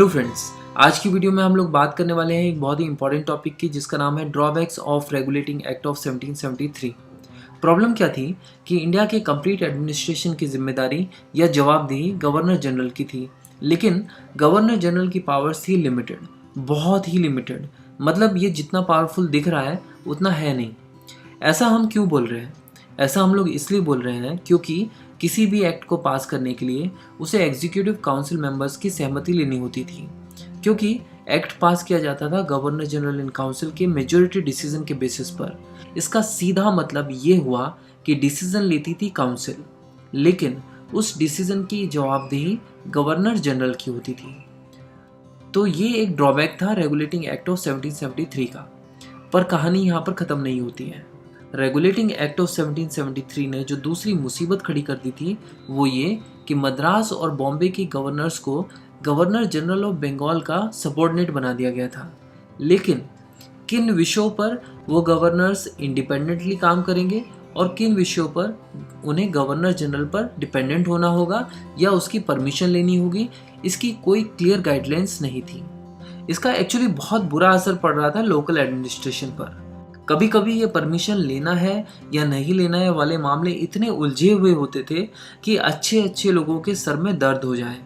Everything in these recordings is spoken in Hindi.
हेलो फ्रेंड्स, आज की वीडियो में हम लोग बात करने वाले हैं एक बहुत ही इंपॉर्टेंट टॉपिक की जिसका नाम है drawbacks of regulating act of 1773। Problem क्या थी कि इंडिया के कंप्लीट एडमिनिस्ट्रेशन की जिम्मेदारी या जवाबदेही गवर्नर जनरल की थी, लेकिन गवर्नर जनरल की पावर्स थी लिमिटेड, बहुत ही लिमिटेड। मतलब ये जितना पावरफुल दिख रहा है उतना है नहीं। ऐसा हम क्यों बोल रहे हैं? ऐसा हम लोग इसलिए बोल रहे हैं क्योंकि किसी भी एक्ट को पास करने के लिए उसे एग्जीक्यूटिव काउंसिल मेंबर्स की सहमति लेनी होती थी, क्योंकि एक्ट पास किया जाता था गवर्नर जनरल इन काउंसिल के मेजॉरिटी डिसीजन के बेसिस पर। इसका सीधा मतलब ये हुआ कि डिसीजन लेती थी काउंसिल, लेकिन उस डिसीजन की जवाबदेही गवर्नर जनरल की होती थी। तो ये एक ड्रॉबैक था रेगुलेटिंग एक्ट ऑफ 1773 का। पर कहानी यहाँ पर ख़त्म नहीं होती है। रेगुलेटिंग एक्ट ऑफ 1773 ने जो दूसरी मुसीबत खड़ी कर दी थी वो ये कि मद्रास और बॉम्बे के गवर्नर्स को गवर्नर जनरल ऑफ बंगाल का सबॉर्डिनेट बना दिया गया था। लेकिन किन विषयों पर वो गवर्नर्स इंडिपेंडेंटली काम करेंगे और किन विषयों पर उन्हें गवर्नर जनरल पर डिपेंडेंट होना होगा या उसकी परमिशन लेनी होगी, इसकी कोई क्लियर गाइडलाइंस नहीं थी। इसका एक्चुअली बहुत बुरा असर पड़ रहा था लोकल एडमिनिस्ट्रेशन पर। कभी कभी ये परमिशन लेना है या नहीं लेना है वाले मामले इतने उलझे हुए होते थे कि अच्छे अच्छे लोगों के सर में दर्द हो जाए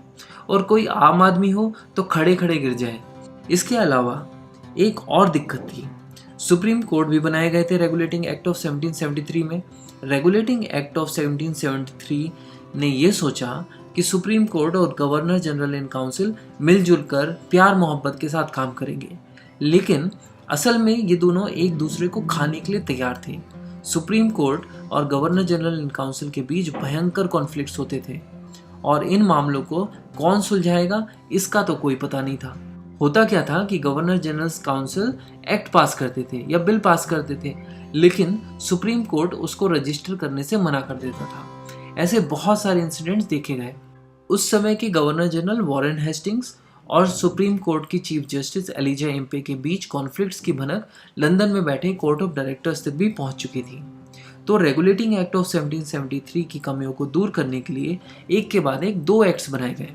और कोई आम आदमी हो तो खड़े खड़े गिर जाए। इसके अलावा एक और दिक्कत थी, सुप्रीम कोर्ट भी बनाए गए थे रेगुलेटिंग एक्ट ऑफ 1773 में। रेगुलेटिंग एक्ट ऑफ 1773 ने ये सोचा कि सुप्रीम कोर्ट और गवर्नर जनरल इन काउंसिल मिलजुल कर प्यार मोहब्बत के साथ काम करेंगे, लेकिन असल में ये दोनों एक दूसरे को खाने के लिए तैयार थे। सुप्रीम कोर्ट और गवर्नर जनरल इन काउंसिल के बीच भयंकर कॉन्फ्लिक्ट्स होते थे और इन मामलों को कौन सुलझाएगा इसका तो कोई पता नहीं था। होता क्या था कि गवर्नर जनरल काउंसिल एक्ट पास करते थे या बिल पास करते थे, लेकिन सुप्रीम कोर्ट उसको रजिस्टर करने से मना कर देता था। ऐसे बहुत सारे इंसिडेंट्स देखे गए। उस समय के गवर्नर जनरल वॉरेन हेस्टिंग्स और सुप्रीम कोर्ट की चीफ जस्टिस एलिजा एम्पे के बीच कॉन्फ्लिक्ट्स की भनक लंदन में बैठे कोर्ट ऑफ डायरेक्टर्स तक भी पहुंच चुकी थी। तो रेगुलेटिंग एक्ट ऑफ 1773 की कमियों को दूर करने के लिए एक के बाद एक दो एक्ट्स बनाए गए।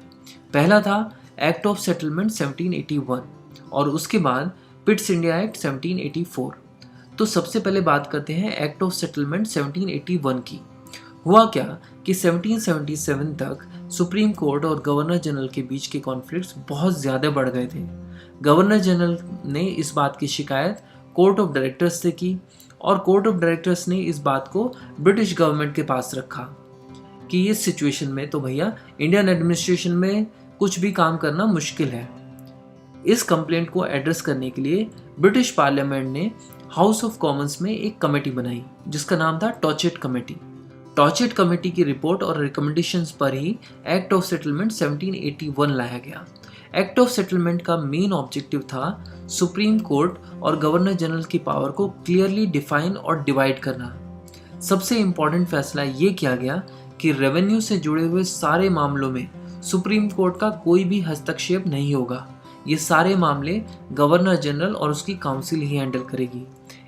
पहला था एक्ट ऑफ सेटलमेंट 1781 और उसके बाद पिट्स इंडिया एक्ट 1784। तो सबसे पहले बात करते हैं एक्ट ऑफ सेटलमेंट 1781 की। हुआ क्या कि 1777 तक सुप्रीम कोर्ट और गवर्नर जनरल के बीच के कॉन्फ्लिक्ट्स बहुत ज़्यादा बढ़ गए थे। गवर्नर जनरल ने इस बात की शिकायत कोर्ट ऑफ डायरेक्टर्स से की और कोर्ट ऑफ डायरेक्टर्स ने इस बात को ब्रिटिश गवर्नमेंट के पास रखा कि इस सिचुएशन में तो भैया इंडियन एडमिनिस्ट्रेशन में कुछ भी काम करना मुश्किल है। इस कंप्लेंट को एड्रेस करने के लिए ब्रिटिश पार्लियामेंट ने हाउस ऑफ कॉमन्स में एक कमेटी बनाई जिसका नाम था टॉचेट कमेटी। टॉचेट कमेटी की रिपोर्ट और रिकमेंडेशंस पर ही एक्ट ऑफ सेटलमेंट 1781 लाया गया। एक्ट ऑफ सेटलमेंट का मेन ऑब्जेक्टिव था सुप्रीम कोर्ट और गवर्नर जनरल की पावर को क्लियरली डिफाइन और डिवाइड करना। सबसे इंपॉर्टेंट फैसला ये किया गया कि रेवेन्यू से जुड़े हुए सारे मामलों में सुप्रीम कोर्ट का कोई भी हस्तक्षेप नहीं होगा। ये सारे मामले गवर्नर जनरल और उसकी काउंसिल ही हैंडल करेगी।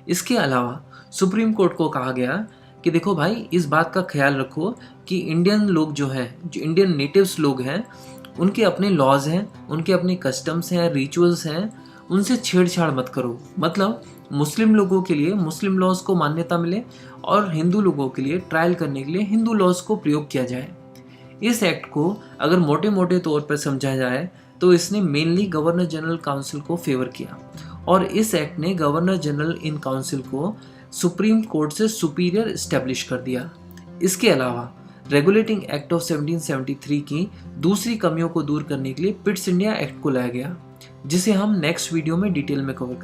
इसके अलावा सुप्रीम कोर्ट को कहा गया कि देखो भाई, इस बात का ख्याल रखो कि इंडियन लोग जो इंडियन नेटिव्स लोग हैं, उनके अपने लॉज हैं, उनके अपने कस्टम्स हैं, रिचुअल्स हैं, उनसे छेड़छाड़ मत करो। मतलब मुस्लिम लोगों के लिए मुस्लिम लॉज को मान्यता मिले और हिंदू लोगों के लिए ट्रायल करने के लिए हिंदू लॉज को प्रयोग किया जाए। इस एक्ट को अगर मोटे मोटे तौर पर समझा जाए तो इसने मेनली गवर्नर जनरल काउंसिल को फेवर किया और इस एक्ट ने गवर्नर जनरल इन काउंसिल को सुप्रीम कोर्ट से सुपीरियर एस्टेब्लिश कर दिया। इसके अलावा रेगुलेटिंग एक्ट ऑफ 1773 की दूसरी कमियों को दूर करने के लिए पिट्स इंडिया एक्ट को लाया गया, जिसे हम नेक्स्ट वीडियो में डिटेल में कवर करेंगे।